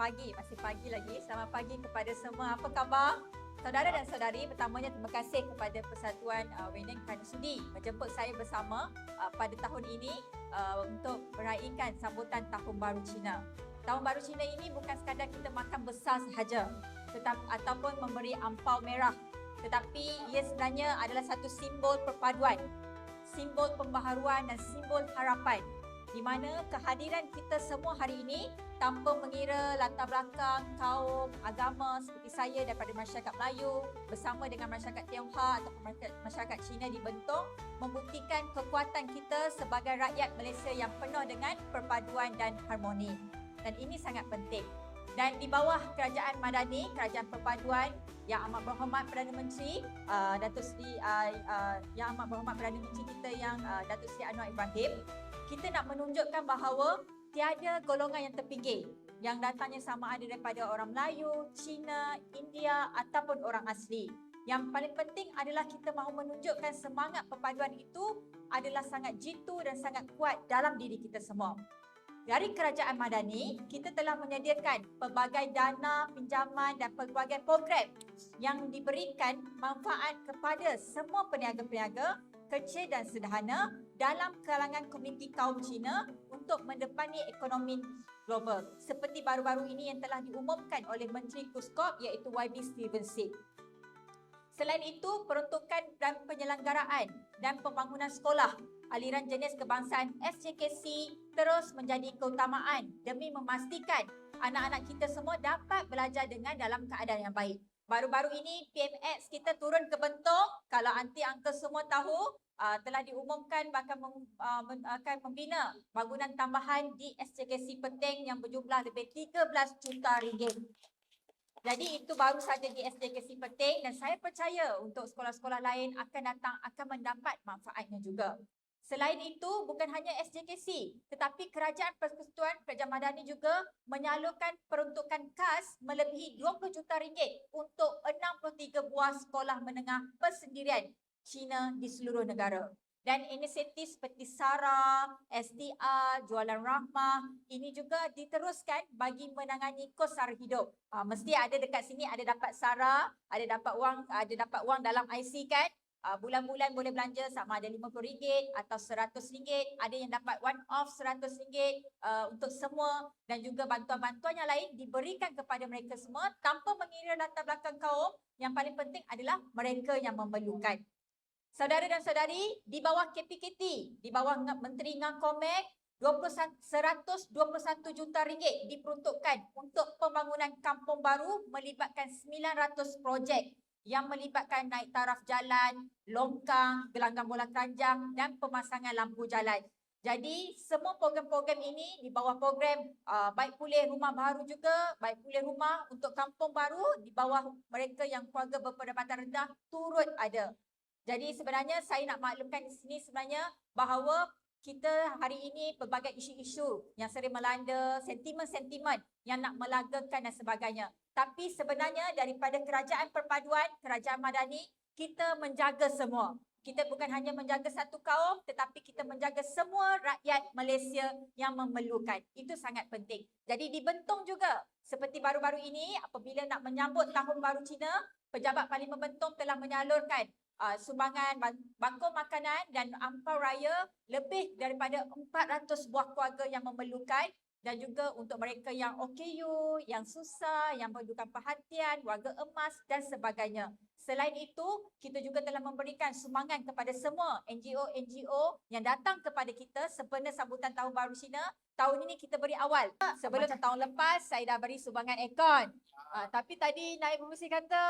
masih pagi lagi. Selamat pagi kepada semua. Apa khabar? Saudara dan saudari, pertamanya terima kasih kepada Persatuan Wening kerana sudi menjemput saya bersama pada tahun ini untuk meraihkan sambutan Tahun Baru Cina. Tahun Baru Cina ini bukan sekadar kita makan besar sahaja ataupun memberi ampau merah, tetapi ia sebenarnya adalah satu simbol perpaduan, simbol pembaharuan dan simbol harapan, di mana kehadiran kita semua hari ini tanpa mengira latar belakang, kaum, agama seperti saya daripada masyarakat Melayu bersama dengan masyarakat Tionghoa atau masyarakat Cina di Bentong membuktikan kekuatan kita sebagai rakyat Malaysia yang penuh dengan perpaduan dan harmoni. Dan ini sangat penting. Dan di bawah Kerajaan Madani, Kerajaan Perpaduan Yang Amat Berhormat Perdana Menteri Datuk Seri Yang Amat Berhormat Perdana Menteri kita yang Datuk Seri Anwar Ibrahim, kita nak menunjukkan bahawa tiada golongan yang terpinggir yang datangnya sama ada daripada orang Melayu, Cina, India ataupun orang asli. Yang paling penting adalah kita mahu menunjukkan semangat perpaduan itu adalah sangat jitu dan sangat kuat dalam diri kita semua. Dari Kerajaan Madani, kita telah menyediakan pelbagai dana, pinjaman dan pelbagai program yang diberikan manfaat kepada semua peniaga-peniaga kecil dan sederhana dalam kalangan komuniti kaum Cina untuk mendepani ekonomi global. Seperti baru-baru ini yang telah diumumkan oleh Menteri Kuskop iaitu YB Steven Sip. Selain itu, peruntukan dan penyelenggaraan dan pembangunan sekolah aliran jenis kebangsaan SJKC terus menjadi keutamaan demi memastikan anak-anak kita semua dapat belajar dengan dalam keadaan yang baik. Baru-baru ini PMX kita turun ke Bentong. Kalau anti-uncle semua tahu, telah diumumkan akan membina bangunan tambahan di SJKC Penting yang berjumlah lebih 13 juta ringgit. Jadi itu baru saja di SJKC Penting dan saya percaya untuk sekolah-sekolah lain akan mendapat manfaatnya juga. Selain itu, bukan hanya SJKC, tetapi Kerajaan Persekutuan Kerajaan Madani juga menyalurkan peruntukan khas melebihi 20 juta ringgit untuk 63 buah sekolah menengah persendirian Cina di seluruh negara. Dan inisiatif seperti SARA, SDR, Jualan Rahmah, ini juga diteruskan bagi menangani kos sara hidup. Mesti ada dekat sini, ada dapat SARA, ada dapat wang dalam IC kan? Bulan-bulan boleh belanja sama ada RM50 atau RM100, ada yang dapat one off RM100 untuk semua, dan juga bantuan-bantuan yang lain diberikan kepada mereka semua tanpa mengira latar belakang kaum. Yang paling penting adalah mereka yang memerlukan. Saudara dan saudari, di bawah KPKT, di bawah Menteri Ngan Komek, RM121 juta diperuntukkan untuk pembangunan kampung baru melibatkan 900 projek yang melibatkan naik taraf jalan, longkang, gelanggang bola keranjang dan pemasangan lampu jalan. Jadi semua program-program ini di bawah program baik pulih rumah baru juga, baik pulih rumah untuk kampung baru di bawah mereka yang keluarga berpendapatan rendah turut ada. Jadi sebenarnya saya nak maklumkan di sini sebenarnya bahawa kita hari ini pelbagai isu-isu yang sering melanda, sentimen-sentimen yang nak melagakan dan sebagainya. Tapi sebenarnya daripada Kerajaan Perpaduan, Kerajaan Madani, kita menjaga semua. Kita bukan hanya menjaga satu kaum, tetapi kita menjaga semua rakyat Malaysia yang memerlukan. Itu sangat penting. Jadi di Bentong juga, seperti baru-baru ini apabila nak menyambut Tahun Baru Cina, Pejabat Parlimen Bentong telah menyalurkan sumbangan bangkul makanan dan ampau raya lebih daripada 400 buah keluarga yang memerlukan, dan juga untuk mereka yang OKU, yang susah, yang memerlukan perhatian, warga emas dan sebagainya. Selain itu, kita juga telah memberikan sumbangan kepada semua NGO-NGO yang datang kepada kita sempena sambutan Tahun Baru Cina. Tahun ini kita beri awal. Sebelum tahun lepas, saya dah beri sumbangan aircon. Tapi tadi Naib Pembersih kata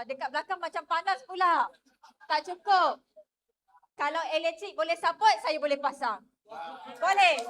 dekat belakang macam panas pula. Tak cukup. Kalau elektrik boleh support, saya boleh pasang. Boleh.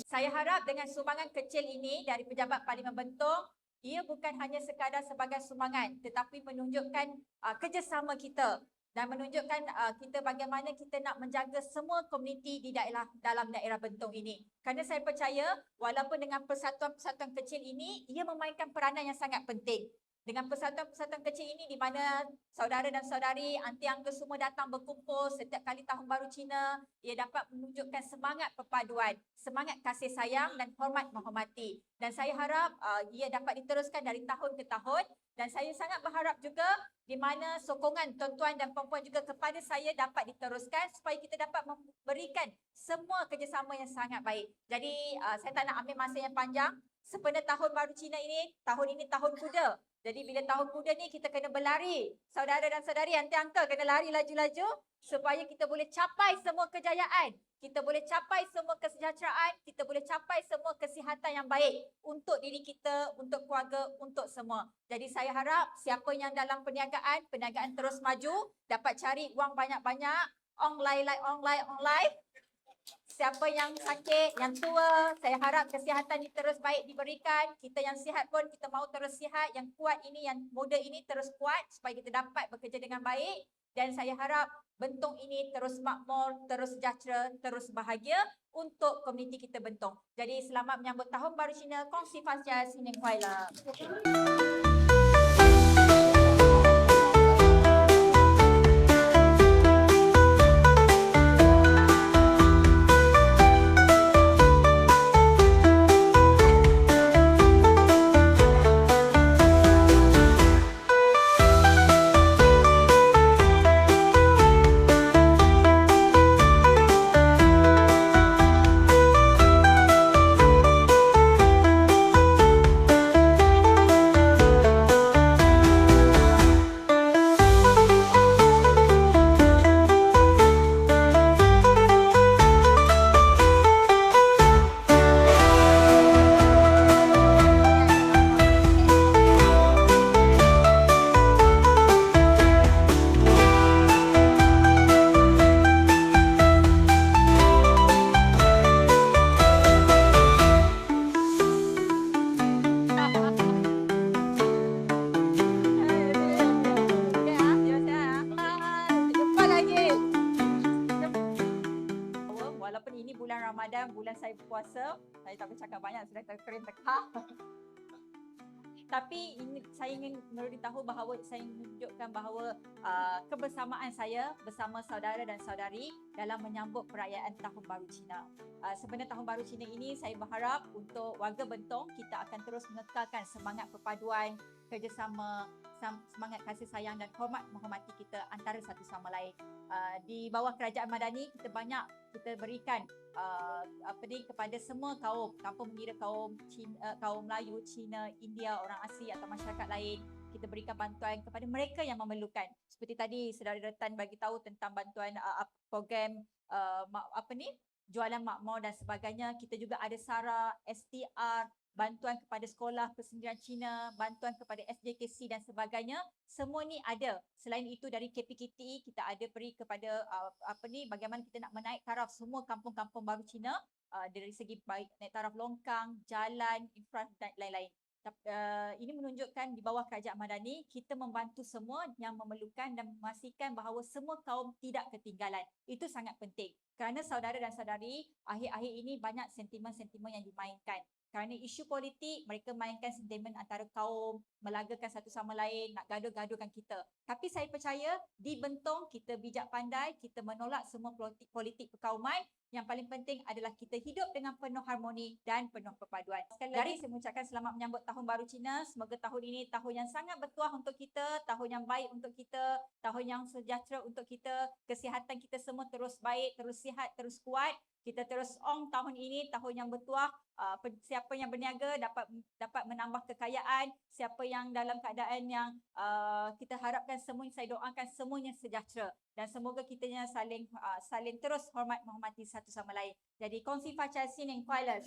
Saya harap dengan sumbangan kecil ini dari Pejabat Parlimen Bentong, ia bukan hanya sekadar sebagai sumbangan tetapi menunjukkan kerjasama kita dan menunjukkan kita bagaimana kita nak menjaga semua komuniti di dalam daerah Bentong ini. Kerana saya percaya walaupun dengan persatuan-persatuan kecil ini, ia memainkan peranan yang sangat penting. Dengan persatuan-persatuan kecil ini di mana saudara dan saudari, anti angka semua datang berkumpul setiap kali Tahun Baru Cina, ia dapat menunjukkan semangat perpaduan, semangat kasih sayang dan hormat menghormati. Dan saya harap ia dapat diteruskan dari tahun ke tahun, dan saya sangat berharap juga di mana sokongan tuan-tuan dan puan-puan juga kepada saya dapat diteruskan supaya kita dapat memberikan semua kerjasama yang sangat baik. Jadi saya tak nak ambil masa yang panjang. Sebenarnya Tahun Baru Cina ini, tahun ini tahun kuda. Jadi bila tahun kuda ni kita kena berlari. Saudara dan saudari anti angka kena lari laju-laju supaya kita boleh capai semua kejayaan. Kita boleh capai semua kesejahteraan, kita boleh capai semua kesihatan yang baik untuk diri kita, untuk keluarga, untuk semua. Jadi saya harap siapa yang dalam perniagaan terus maju, dapat cari wang banyak-banyak, online. Siapa yang sakit, yang tua, saya harap kesihatan ini terus baik diberikan. Kita yang sihat pun kita mahu terus sihat. Yang kuat ini, yang muda ini terus kuat supaya kita dapat bekerja dengan baik. Dan saya harap Bentong ini terus makmur, terus sejahtera, terus bahagia untuk komuniti kita Bentong. Jadi selamat menyambut Tahun Baru Cina. Kongsi Fasya Sining Kuala. Walaupun ini bulan Ramadan, bulan saya berpuasa, saya tak bercakap banyak, sudah terkering tekak. Tapi saya ingin memberitahu bahawa saya menunjukkan bahawa kebersamaan saya bersama saudara dan saudari dalam menyambut perayaan Tahun Baru Cina. Sebenarnya Tahun Baru Cina ini saya berharap untuk warga Bentong kita akan terus mengekalkan semangat perpaduan, kerjasama, semangat kasih sayang dan hormat menghormati kita antara satu sama lain. Di bawah Kerajaan Madani kita berikan kepada semua kaum, tanpa mengira kaum Cina, kaum Melayu, Cina, India, orang asli atau masyarakat lain. Kita berikan bantuan kepada mereka yang memerlukan. Seperti tadi saudara Retan bagi tahu tentang bantuan program jualan makmur dan sebagainya. Kita juga ada SARA, STR, bantuan kepada sekolah persendirian Cina, bantuan kepada SJKC dan sebagainya. Semua ni ada. Selain itu dari KPKTI kita ada beri kepada bagaimana kita nak menaik taraf semua kampung-kampung baru Cina dari segi baik naik taraf longkang, jalan, infra dan lain-lain. Ini menunjukkan di bawah Kerajaan Madani kita membantu semua yang memerlukan dan memastikan bahawa semua kaum tidak ketinggalan. Itu sangat penting kerana saudara dan saudari akhir-akhir ini banyak sentimen-sentimen yang dimainkan. Kerana isu politik, mereka mainkan sentimen antara kaum, melagakan satu sama lain, nak gaduh-gaduhkan kita. Tapi saya percaya di Bentong kita bijak pandai, kita menolak semua politik perkauman. Yang paling penting adalah kita hidup dengan penuh harmoni dan penuh perpaduan. Sekali lagi saya mengucapkan selamat menyambut Tahun Baru Cina. Semoga tahun ini tahun yang sangat bertuah untuk kita, tahun yang baik untuk kita, tahun yang sejahtera untuk kita, kesihatan kita semua terus baik, terus sihat, terus kuat. Kita terus tahun ini, tahun yang bertuah. Siapa yang berniaga dapat menambah kekayaan. Siapa yang dalam keadaan yang kita harapkan semuanya, saya doakan semuanya sejahtera. Dan semoga kita saling terus hormat menghormati satu sama lain. Jadi kongsi Fasya Sining Kuala.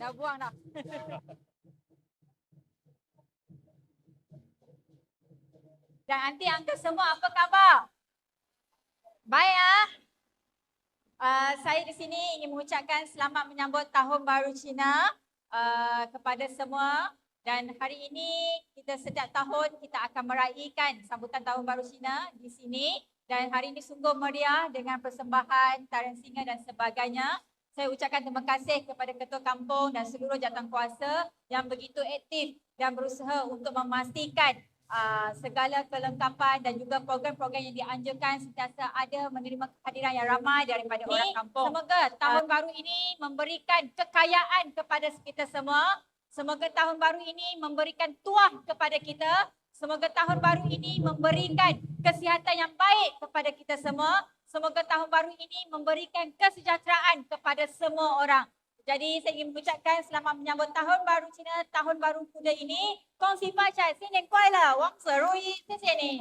Dah buang dah. Dan aunty uncle semua apa khabar? Baik ah. Saya di sini ingin mengucapkan selamat menyambut Tahun Baru Cina kepada semua. Dan hari ini kita setiap tahun kita akan meraihkan sambutan Tahun Baru Cina di sini. Dan hari ini sungguh meriah dengan persembahan tarian singa dan sebagainya. Saya ucapkan terima kasih kepada Ketua Kampung dan seluruh jawatankuasa yang begitu aktif dan berusaha untuk memastikan segala kelengkapan dan juga program-program yang dianjurkan sentiasa ada menerima kehadiran yang ramai daripada orang kampung. Semoga tahun baru ini memberikan kekayaan kepada kita semua. Semoga tahun baru ini memberikan tuah kepada kita. Semoga tahun baru ini memberikan kesihatan yang baik kepada kita semua. Semoga tahun baru ini memberikan kesejahteraan kepada semua orang. Jadi saya ingin mengucapkan selamat menyambut Tahun Baru Cina, Tahun Baru Kuda ini. Kongsi Fasyad, Sinian Kuala, Wang Serui, di sini.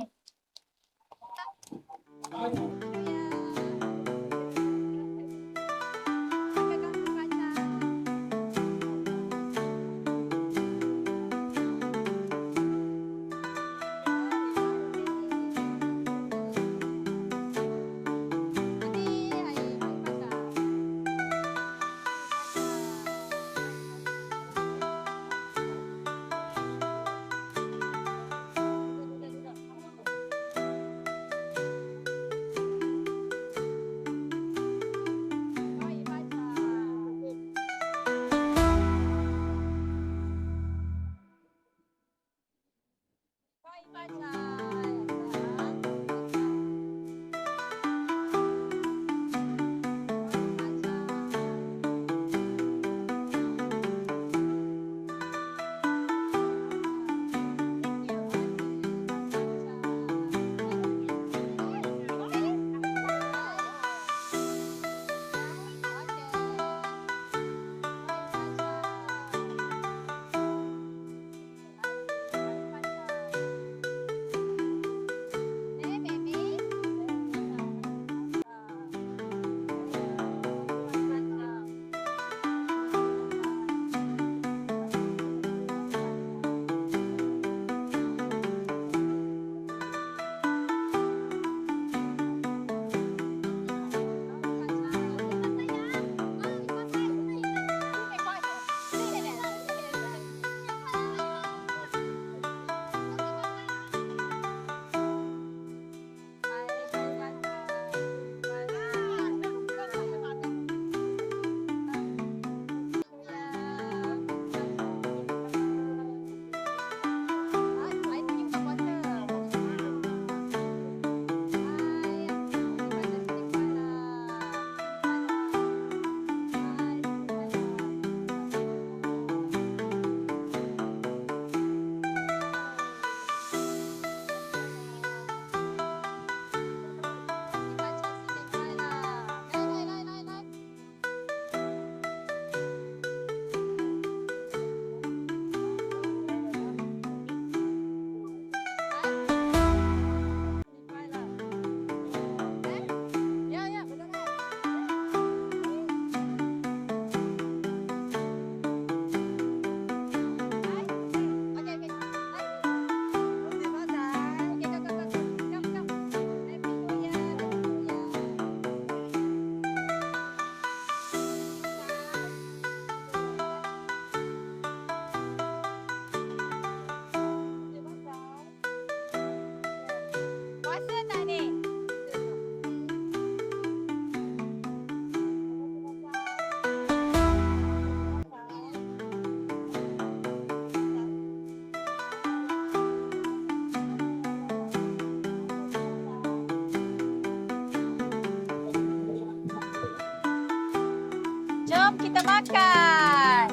Jom kita makan.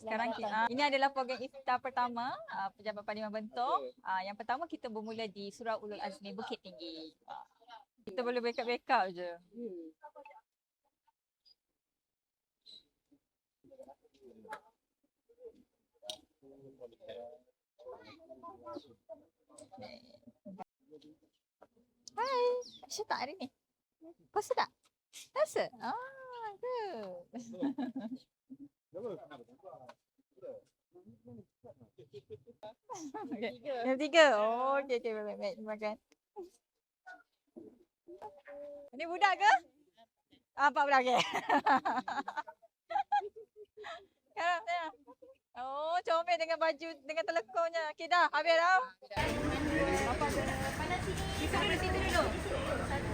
Sekarang ini adalah program iftar pertama Pejabat Parlimen Bentong. Yang pertama kita bermula di Surau Ulul Azmi Bukit Tinggi. Kita boleh backup je. Hai, Aisyah tak hari ni? Puasa tak? Puasa? Good. Yang tiga. Oh, okey, baik. Makan. Ini budak ke? Pak budak ke? Ya. Oh, comel dengan baju, dengan telekongnya. Okey dah, habis dah. Panas sini. Kita duduk situ dulu. Satu.